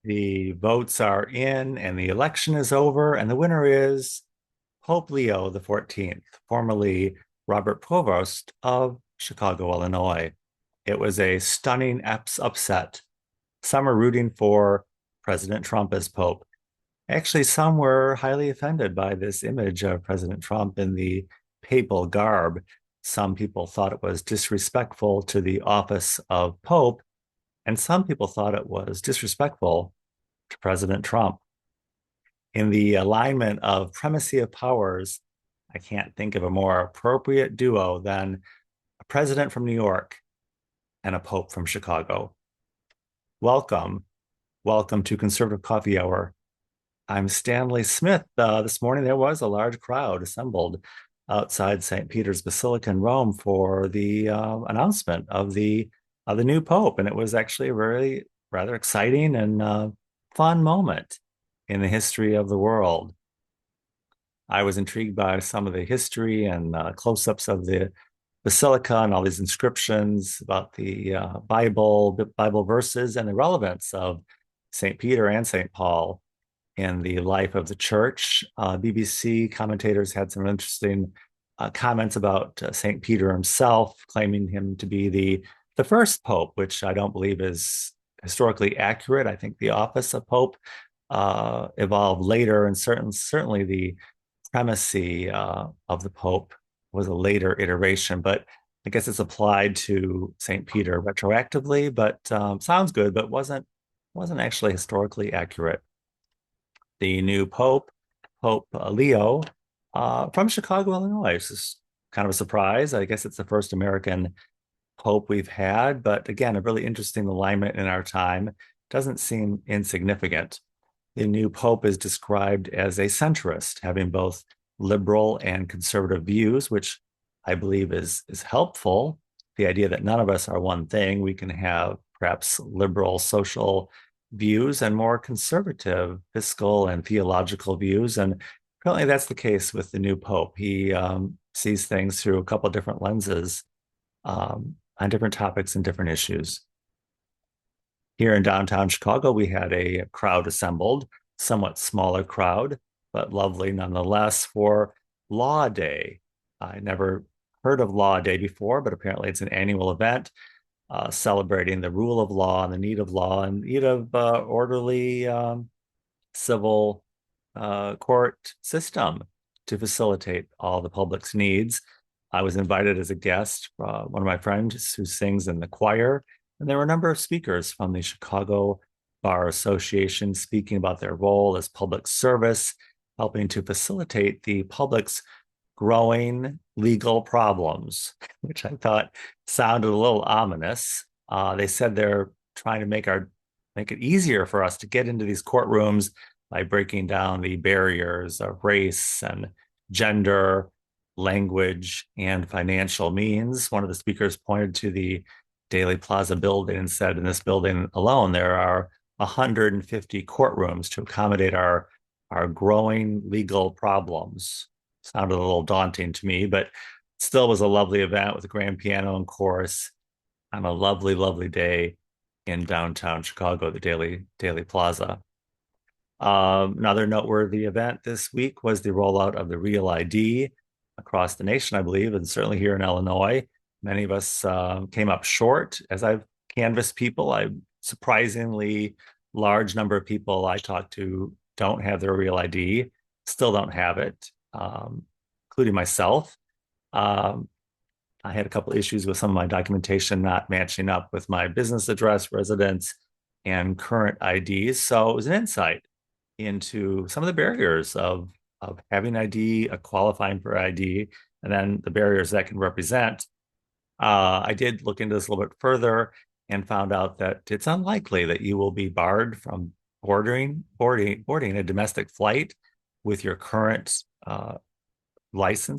The votes are in and the election is over, and the winner is Pope Leo the 14th, formerly Robert Provost of Chicago, Illinois. It was a stunning upset. Some are rooting for President Trump as Pope. Actually, some were highly offended by this image of President Trump in the papal garb. Some people thought it was disrespectful to the office of Pope, and some people thought it was disrespectful to President Trump. In the alignment of primacy of powers, I can't think of a more appropriate duo than a president from New York and a pope from Chicago. Welcome. Welcome to Conservative Coffee Hour. I'm Stanley Smith. This morning there was a large crowd assembled outside St. Peter's Basilica in Rome for the announcement of the new pope, and it was actually a very rather exciting and fun moment in the history of the world. I was intrigued by some of the history and close-ups of the basilica and all these inscriptions about the Bible verses and the relevance of St. Peter and St. Paul in the life of the church. BBC commentators had some interesting comments about St. Peter himself, claiming him to be the first pope, which I don't believe is historically accurate. I think the office of pope evolved later, and certainly the primacy of the pope was a later iteration, but I guess it's applied to St. Peter retroactively, but sounds good, but wasn't actually historically accurate. The new pope, Pope Leo, from Chicago, Illinois. This is kind of a surprise. I guess it's the first American pope we've had, but again, a really interesting alignment in our time. Doesn't seem insignificant. The new pope is described as a centrist, having both liberal and conservative views, which I believe is helpful. The idea that none of us are one thing. We can have perhaps liberal social views and more conservative fiscal and theological views. And apparently that's the case with the new pope. He sees things through a couple of different lenses on different topics and different issues. Here in downtown Chicago, we had a crowd assembled, somewhat smaller crowd, but lovely nonetheless, for Law Day. I never heard of Law Day before, but apparently it's an annual event celebrating the rule of law and the need of law and need of orderly civil court system to facilitate all the public's needs. I was invited as a guest, one of my friends who sings in the choir, and there were a number of speakers from the Chicago Bar Association speaking about their role as public service, helping to facilitate the public's growing legal problems, which I thought sounded a little ominous. They said they're trying to make it easier for us to get into these courtrooms by breaking down the barriers of race and gender, language, and financial means. One of the speakers pointed to the Daley Plaza building and said, in this building alone, there are 150 courtrooms to accommodate our growing legal problems. Sounded a little daunting to me, but still was a lovely event with a grand piano and chorus on a lovely, lovely day in downtown Chicago, the Daley Plaza. Another noteworthy event this week was the rollout of the Real ID across the nation, I believe, and certainly here in Illinois. Many of us came up short. As I've canvassed people, I surprisingly large number of people I talked to don't have their Real ID, still don't have it, including myself. I had a couple issues with some of my documentation not matching up with my business address, residence, and current IDs. So it was an insight into some of the barriers of having ID, qualifying for ID, and then the barriers that can represent. I did look into this a little bit further and found out that it's unlikely that you will be barred from boarding a domestic flight with your current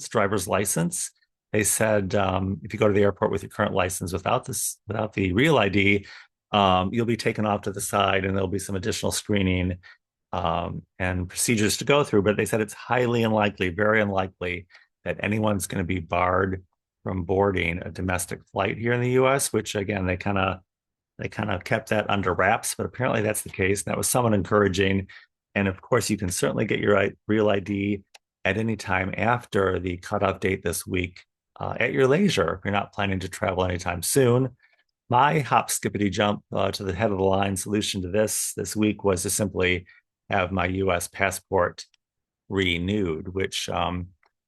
driver's license. They said if you go to the airport with your current license without the Real ID, you'll be taken off to the side, and there'll be some additional screening and procedures to go through. But they said it's highly unlikely, very unlikely, that anyone's going to be barred from boarding a domestic flight here in the U.S., which again, they kind of They kind of kept that under wraps, but apparently that's the case. That was somewhat encouraging. And of course, you can certainly get your real ID at any time after the cutoff date this week at your leisure if you're not planning to travel anytime soon. My hop skippity jump to the head of the line solution to this week was to simply have my US passport renewed, which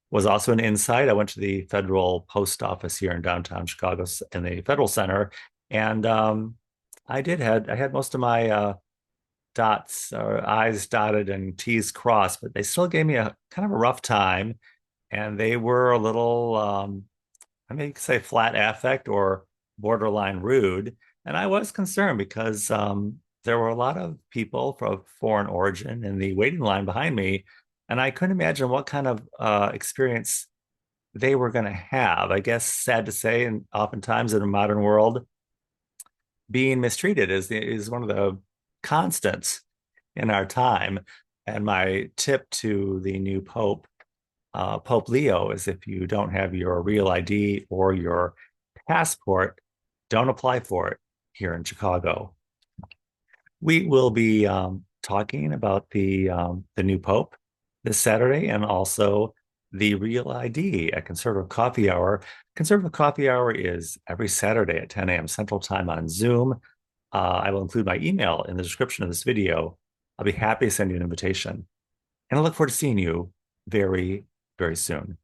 was also an insight. I went to the federal post office here in downtown Chicago in the Federal Center, and I had most of my dots or I's dotted and T's crossed, but they still gave me a kind of a rough time, and they were a little I mean, you could say flat affect or borderline rude. And I was concerned because there were a lot of people from foreign origin in the waiting line behind me, and I couldn't imagine what kind of experience they were going to have. I guess sad to say, and oftentimes in a modern world, being mistreated is one of the constants in our time. And my tip to the new Pope, Pope Leo, is if you don't have your real ID or your passport, don't apply for it here in Chicago. We will be talking about the new Pope this Saturday and also the Real ID at Conservative Coffee Hour. Conservative Coffee Hour is every Saturday at 10 a.m. Central Time on Zoom. I will include my email in the description of this video. I'll be happy to send you an invitation. And I look forward to seeing you very, very soon.